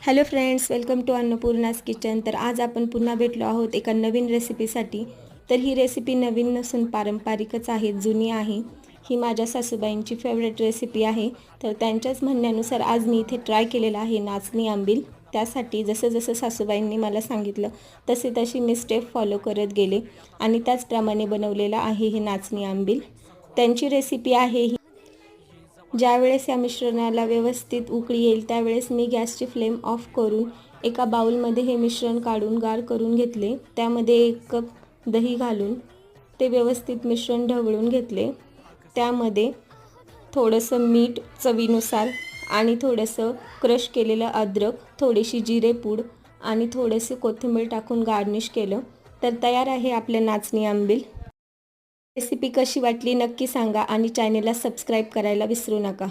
Hello friends, welcome to Annapurna's kitchen. तर आज आपण पुन्हा भेटलो आहोत एका नवीन रेसिपीसाठी। तर ही रेसिपी नवीन नसून पारंपरिकच आहे, जुनी आहे। ही माझ्या सासूबाईंची फेवरेट रेसिपी आहे। तर त्यांच्याच म्हणण्यानुसार आज मी इथे ट्राय केलेलं आहे नाचणी आंबील। त्यासाठी जसं सासूबाईंनी मला सांगितलं तशी मी स्टेप फॉलो करत गेले आणि त्याचप्रमाणे बनवलेलं आहे हे नाचणी आंबील। त्यांची रेसिपी आहे ही। ज्यावेळेस या मिश्रणाला व्यवस्थित उकळी येईल त्यावेळेस मी गॅसची फ्लेम ऑफ करून एका बाउलमध्ये हे मिश्रण काढून गार करून घेतले। त्यामध्ये 1 कप दही घालून ते व्यवस्थित मिश्रण ढवळून घेतले। त्यामध्ये थोडंसं मीठ चवीनुसार आणि थोडंसं क्रश केलेलं अद्रक, थोडीशी जिरेपूड आणि थोडेसे कोथिंबीर टाकून गार्निश केलं। तर तयार आहे आपलं नाचणी आंबील। रेसिपी कशी वाटली नक्की सांगा आणि चॅनेलला सबस्क्राईब करायला विसरू नका।